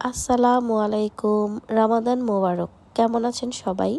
আসসালামু আলাইকুম। রামাদান মোবারক। কেমন আছেন সবাই?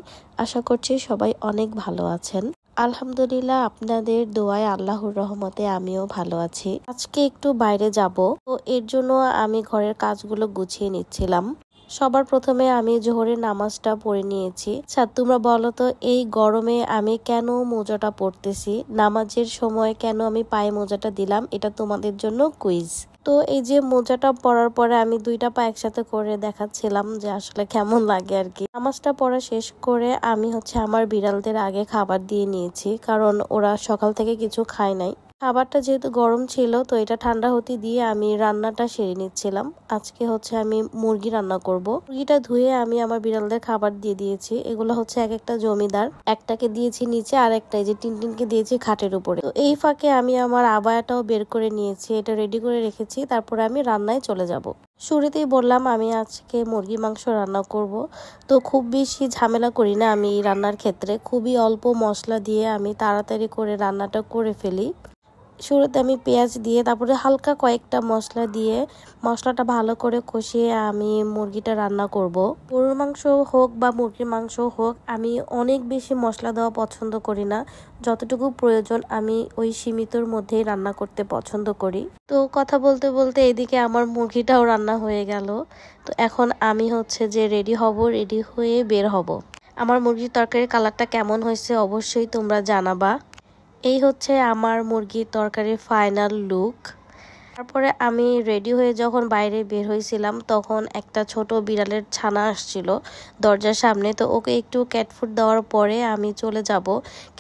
আশা করছি সবাই অনেক ভালো আছেন। আলহামদুলিল্লাহ, আপনাদের দোয়ায় আল্লাহর রহমতে আমিও ভালো আছি। আজকে একটু বাইরে যাব, তো এর জন্য আমি ঘরের কাজগুলো গুছিয়ে নিচ্ছিলাম। সবার প্রথমে আমি জোহরের নামাজটা পড়ে নিয়েছি। আচ্ছা, তোমরা বলো তো এই গরমে আমি কেন মোজাটা পরতেছি, নামাজের সময় কেন আমি পায়ে মোজাটা দিলাম, এটা তোমাদের জন্য কুইজ। তো এই যে মোজাটা পরার পরে আমি দুইটা পা একসাথে করে দেখাচ্ছিলাম যে আসলে কেমন লাগে আর কি। নামাজটা পড়া শেষ করে আমি আমার বিড়ালদের আগে খাবার দিয়ে নিয়েছি, কারণ ওরা সকাল থেকে কিছু খায় নাই। খাবারটা যেহেতু গরম ছিল, তো এটা ঠান্ডা হতে দিয়ে আমি রান্নাটা সেরে নিচ্ছিলাম। আজকে আমি মুরগি রান্না করব। মুরগিটা ধুয়ে আমি আমার বিড়ালদের খাবার দিয়ে দিয়েছি। এগুলো এক একটা জমিদার, একটাকে দিয়েছি নিচে, আর একটা এই যে টিনটিনকে দিয়েছি খাটের উপরে। তো এই ফাঁকে আমি আমার আবায়াটাও বের করে নিয়েছি, এটা রেডি করে রেখেছি। তারপরে আমি রান্নায় চলে যাব। শুরুতেই বললাম আমি আজকে মুরগি মাংস রান্না করব। তো খুব বেশি ঝামেলা করি না আমি এই রান্নার ক্ষেত্রে, খুবই অল্প মশলা দিয়ে আমি তাড়াতাড়ি করে রান্নাটা করে ফেলি। শুরুতে আমি পেঁয়াজ দিয়ে তারপরে হালকা কয়েকটা মশলা দিয়ে মশলাটা ভালো করে কষিয়ে আমি মুরগিটা রান্না করব। গরুর মাংস হোক বা মুরগির মাংস হোক, আমি অনেক বেশি মশলা দেওয়া পছন্দ করি না। যতটুকু প্রয়োজন আমি ওই সীমিতর মধ্যেই রান্না করতে পছন্দ করি। তো কথা বলতে বলতে এদিকে আমার মুরগিটাও রান্না হয়ে গেল। তো এখন আমি যে রেডি হব, রেডি হয়ে বের হব। আমার মুরগির তরকারির কালারটা কেমন হয়েছে অবশ্যই তোমরা জানাবা। এই আমার মুরগির তরকারির ফাইনাল লুক। তারপরে আমি রেডি হয়ে যখন বাইরে বের হয়েছিলাম, তখন একটা ছোট বিড়ালের ছানা আসছিল দরজার সামনে। তো ওকে একটু ক্যাট ফুড দেওয়ার পরে আমি চলে যাব,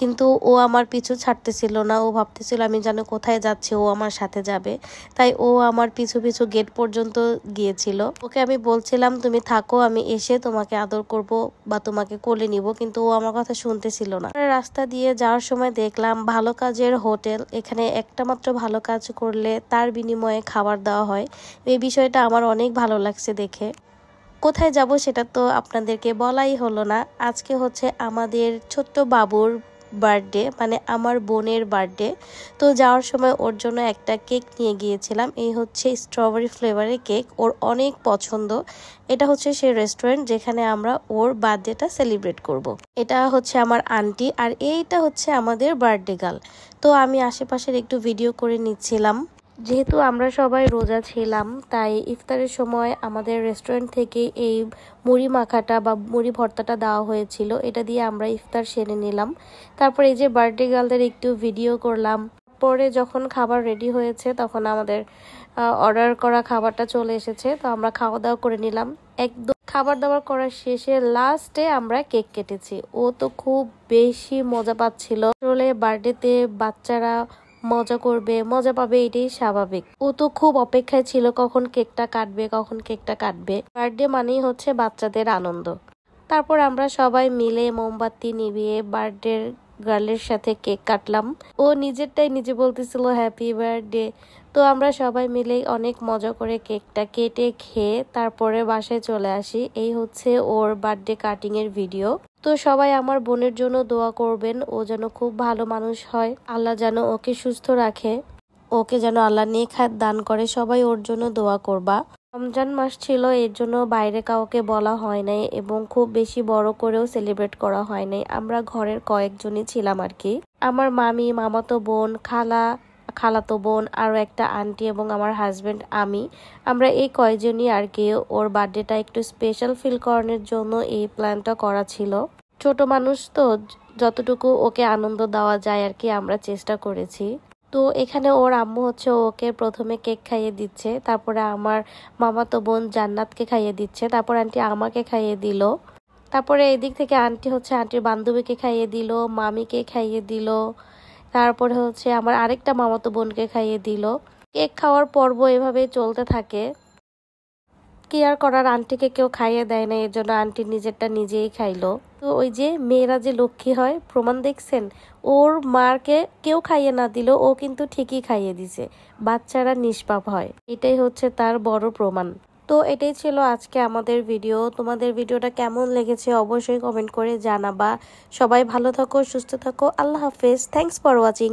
কিন্তু ও আমার পিছু ছাড়তেছিল না। ও ভাবতেছিল আমি যেন কোথায় যাচ্ছি, ও আমার সাথে যাবে। তাই ও আমার পিছু পিছু গেট পর্যন্ত গিয়েছিল। ওকে আমি বলছিলাম তুমি থাকো, আমি এসে তোমাকে আদর করব বা তোমাকে কোলে নিব, কিন্তু ও আমার কথা শুনতেছিল না। রাস্তা দিয়ে যাওয়ার সময় দেখলাম ভালো কাজের হোটেল। এখানে একটা মাত্র ভালো কাজ করলে তার বিনিময়ে খাবার দেওয়া হয়। এই বিষয়টা আমার অনেক ভালো লাগছে দেখে। কোথায় যাব সেটা তো আপনাদেরকে বলাই হলো না। আজকে আমাদের ছোট্ট বাবুর বার্থডে, মানে আমার বোনের বার্থডে। তো যাওয়ার সময় ওর জন্য একটা কেক নিয়ে গিয়েছিলাম। এই স্ট্রবেরি ফ্লেভারের কেক, ওর অনেক পছন্দ। এটা সেই রেস্টুরেন্ট যেখানে আমরা ওর বার্থডেটা সেলিব্রেট করব। এটা আমার আন্টি, আর এইটা আমাদের বার্থডে গার্ল। তো আমি আশেপাশের একটু ভিডিও করে নিচ্ছিলাম। যেহেতু আমরা সবাই রোজা ছিলাম, তাই ইফতারের সময় আমাদের রেস্টুরেন্ট থেকে এই মুড়ি মাখাটা বা মুড়ি ভর্তাটা দেওয়া হয়েছিল। এটা দিয়ে আমরা ইফতার সেরে নিলাম। তারপরে এই যে বার্থডে গার্লদের একটু ভিডিও করলাম। পরে যখন খাবার রেডি হয়েছে, তখন আমাদের অর্ডার করা খাবারটা চলে এসেছে। তো আমরা খাওয়া দাওয়া করে নিলাম। একদম খাবার দাবার করার শেষে লাস্টে আমরা কেক কেটেছি। ও তো খুব বেশি মজা পাচ্ছিল। আসলে বার্থডেতে বাচ্চারা মজা করবে, মজা পাবে, এটাই স্বাভাবিক। ও তো খুব অপেক্ষায় ছিল কখন কেকটা কাটবে, কখন কেকটা কাটবে। বার্থডে মানেই বাচ্চাদের আনন্দ। তারপর আমরা সবাই মিলে মোমবাতি নিভিয়ে বার্থডে গার্লের সাথে কেক কাটলাম। ও নিজেরটাই নিজে বলতেছিল হ্যাপি বার্থডে। তো আমরা সবাই মিলে অনেক মজা করে কেকটা কেটে খেয়ে তারপরে বাসায় চলে আসি। এই ওর বার্থডে কাটিং এর ভিডিও। তো সবাই আমার বোনের জন্য দোয়া করবেন, ও যেন খুব ভালো মানুষ হয়, আল্লাহ যেন ওকে সুস্থ রাখে, ওকে যেন আল্লাহ নেক হায়াত দান করে। সবাই ওর জন্য দোয়া করবা। রমজান মাস ছিল, এর জন্য বাইরে কাউকে বলা হয় নাই এবং খুব বেশি বড় করেও সেলিব্রেট করা হয় নাই। আমরা ঘরের কয়েকজনই ছিলাম আর কি। আমার মামি, মামাতো বোন, খালাতো বোন, আরো একটা আন্টি এবং আমার হাজবেন্ড, আমরা এই কয়েকজনই আর কি ওর বার্থডেটা একটু স্পেশাল ফিল করানোর জন্য এই প্ল্যানটা করা ছিল। ছোট মানুষ তো, যতটুকু ওকে আনন্দ দেওয়া যায় আর কি আমরা চেষ্টা করেছি। তো এখানে ওর আম্মু ওকে প্রথমে কেক খাইয়ে দিচ্ছে, তারপরে আমার মামাতো বোন জান্নাতকে খাইয়ে দিচ্ছে, তারপর আন্টি আমাকে খাইয়ে দিল। তারপরে এদিক থেকে আন্টি আন্টির বান্ধবীকে খাইয়ে দিল, মামিকে খাইয়ে দিল। তারপরে আমার আরেকটা মামাতো বোনকে খাইয়ে দিল। কেক খাওয়ার পর্ব এভাবে চলতে থাকে। কি আর করার, আন্টিকে কেউ খাইয়ে দেয় না, এর জন্য আন্টি নিজেরটা নিজেই খাইলো। তো ওই যে মেয়েরা যে লক্ষ্মী হয়, প্রমাণ দেখছেন। ওর মারকে কেউ খাইয়ে না দিল, ও কিন্তু ঠিকই খাইয়ে দিছে। বাচ্চারা নিষ্পাপ হয়, এটাই তার বড় প্রমাণ। তো এটাই ছিল আজকে আমাদের ভিডিও। তোমাদের ভিডিওটা কেমন লেগেছে অবশ্যই কমেন্ট করে জানাবা। সবাই ভালো থাকো, সুস্থ থাকো। আল্লাহ হাফেজ। Thanks for watching.